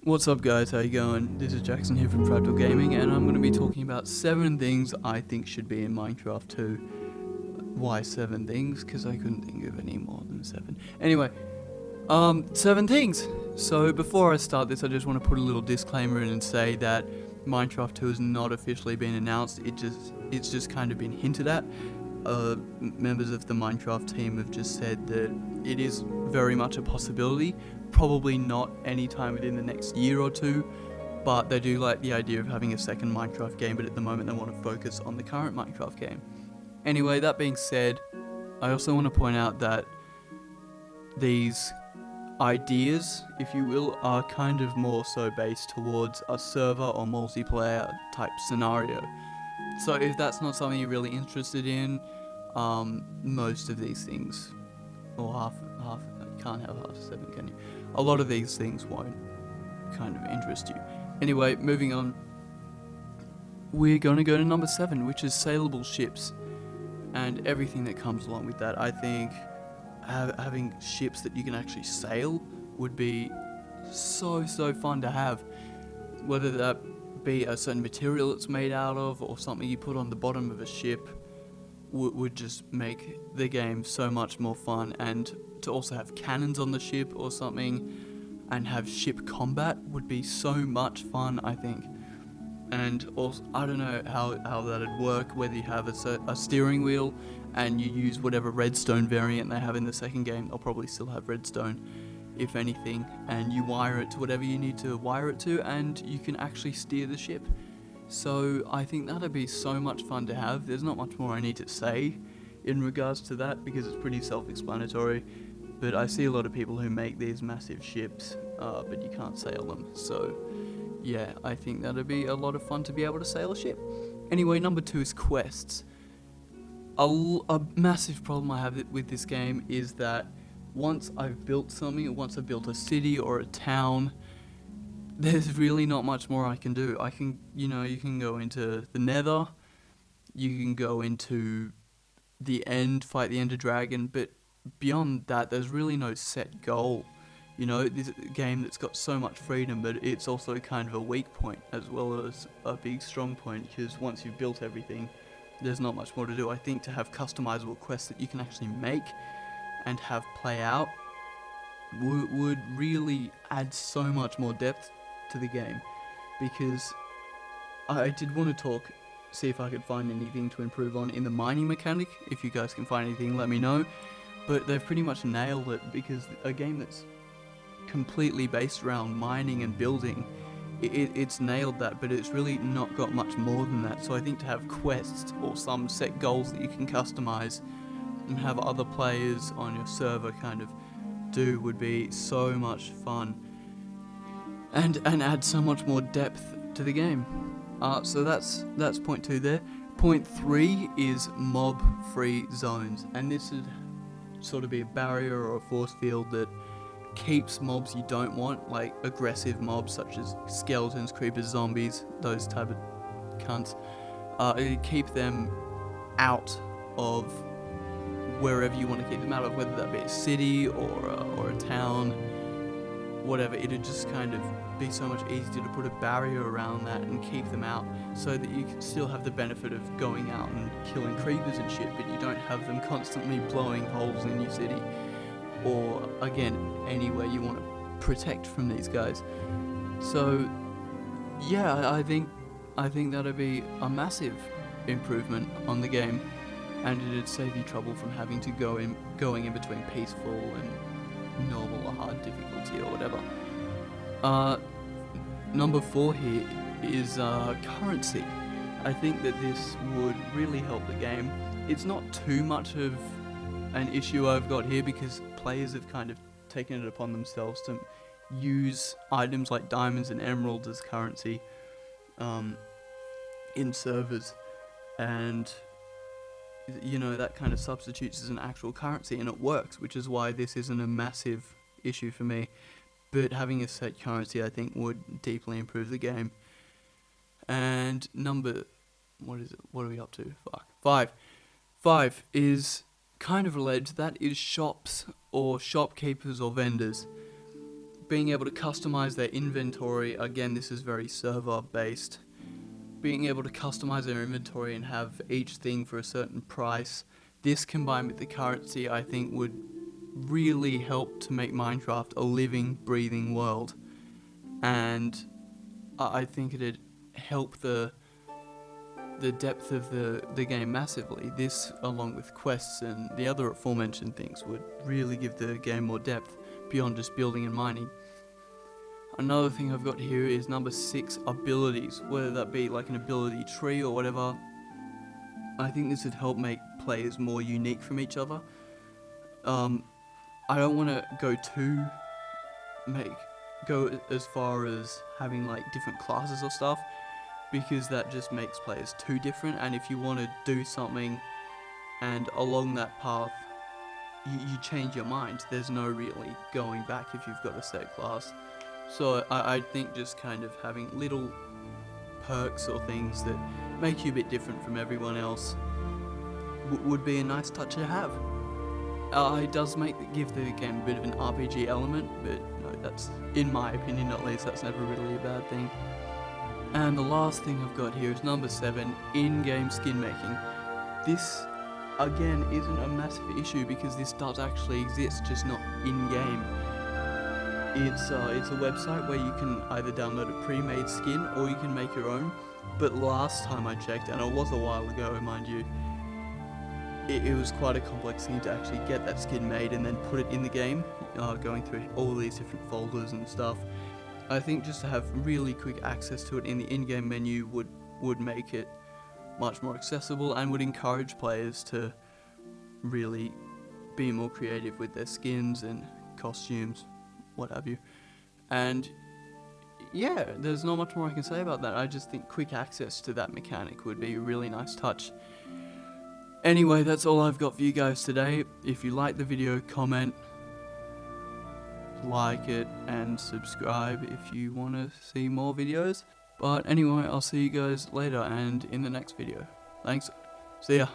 What's up guys, how you going? This is Jackson here from Fractal Gaming and I'm going to be talking about 7 things I think should be in Minecraft 2. Why 7 things? Because I couldn't think of any more than 7. Anyway, 7 things! So before I start this I just want to put a little disclaimer in and say that Minecraft 2 has not officially been announced, it's just kind of been hinted at. Members of the Minecraft team have just said that it is very much a possibility, probably not anytime within the next year or two, but they do like the idea of having a second Minecraft game, but at the moment they want to focus on the current Minecraft game. Anyway, that being said, I also want to point out that these ideas, if you will, are kind of more so based towards a server or multiplayer type scenario. So if that's not something you're really interested in, most of these things, or half, you can't have half 7, can you? A lot of these things won't kind of interest you. Anyway, moving on, we're going to go to number 7, which is saleable ships, and everything that comes along with that. I think having ships that you can actually sail would be so fun to have, whether that be a certain material it's made out of or something you put on the bottom of a ship would just make the game so much more fun. And to also have cannons on the ship or something and have ship combat would be so much fun, I think. And also, I don't know how that'd work, whether you have a steering wheel and you use whatever redstone variant they have in the second game. They'll probably still have redstone, if anything, and you wire it to whatever you need to wire it to, and you can actually steer the ship. So I think that'd be so much fun to have. There's not much more I need to say in regards to that because it's pretty self-explanatory, but I see a lot of people who make these massive ships, but you can't sail them. So yeah, I think that'd be a lot of fun to be able to sail a ship. Anyway, number 2 is quests. A massive problem I have with this game is that once I've built something, or once I've built a city or a town, there's really not much more I can do. You can go into the Nether, you can go into the end, fight the Ender Dragon, but beyond that, there's really no set goal. This is a game that's got so much freedom, but it's also kind of a weak point as well as a big strong point, because once you've built everything, there's not much more to do. I think to have customizable quests that you can actually make and have play out would really add so much more depth to the game, because I did want to see if I could find anything to improve on in the mining mechanic. If you guys can find anything, let me know, but they've pretty much nailed it, because a game that's completely based around mining and building, it's nailed that, but it's really not got much more than that. So I think to have quests or some set goals that you can customize and have other players on your server kind of do would be so much fun and add so much more depth to the game. So that's point 2 there. Point 3 is mob free zones, and this would sort of be a barrier or a force field that keeps mobs you don't want, like aggressive mobs such as skeletons, creepers, zombies, those type of cunts. It keep them out of wherever you want to keep them out of, whether that be a city or a town, whatever. It'd just kind of be so much easier to put a barrier around that and keep them out, so that you can still have the benefit of going out and killing creepers and shit, but you don't have them constantly blowing holes in your city, or again, anywhere you want to protect from these guys. So yeah, I think that'd be a massive improvement on the game, and it'd save you trouble from having to going in between peaceful and normal or hard difficulty or whatever. Number 4 here is currency. I think that this would really help the game. It's not too much of an issue I've got here, because players have kind of taken it upon themselves to use items like diamonds and emeralds as currency in servers, and that kind of substitutes as an actual currency, and it works, which is why this isn't a massive issue for me. But having a set currency, I think, would deeply improve the game. And what are we up to? 5 is kind of related to that, is shops or shopkeepers or vendors. being able to customize their inventory. Again, this is very server based. Being able to customize their inventory and have each thing for a certain price. This combined with the currency, I think would really help to make Minecraft a living, breathing world. And I think it'd help the depth of the game massively. This, along with quests and the other aforementioned things, would really give the game more depth beyond just building and mining. Another thing I've got here is number 6, abilities, whether that be like an ability tree or whatever. I think this would help make players more unique from each other. I don't want to go as far as having like different classes or stuff, because that just makes players too different. And if you want to do something and along that path you change your mind, there's no really going back if you've got a set class. So I think just kind of having little perks or things that make you a bit different from everyone else would be a nice touch to have. It does give the game a bit of an RPG element, but that's, in my opinion at least, that's never really a bad thing. And the last thing I've got here is number 7, in-game skin making. This, again, isn't a massive issue because this does actually exist, just not in-game. It's a website where you can either download a pre-made skin or you can make your own. But last time I checked, and it was a while ago, mind you, it was quite a complex thing to actually get that skin made and then put it in the game, going through all these different folders and stuff. I think just to have really quick access to it in the in-game menu would make it much more accessible and would encourage players to really be more creative with their skins and costumes, what have you. And yeah, there's not much more I can say about that. I just think quick access to that mechanic would be a really nice touch. Anyway, that's all I've got for you guys today. If you like the video, comment, like it, and subscribe if you want to see more videos. But anyway, I'll see you guys later and in the next video. Thanks. See ya.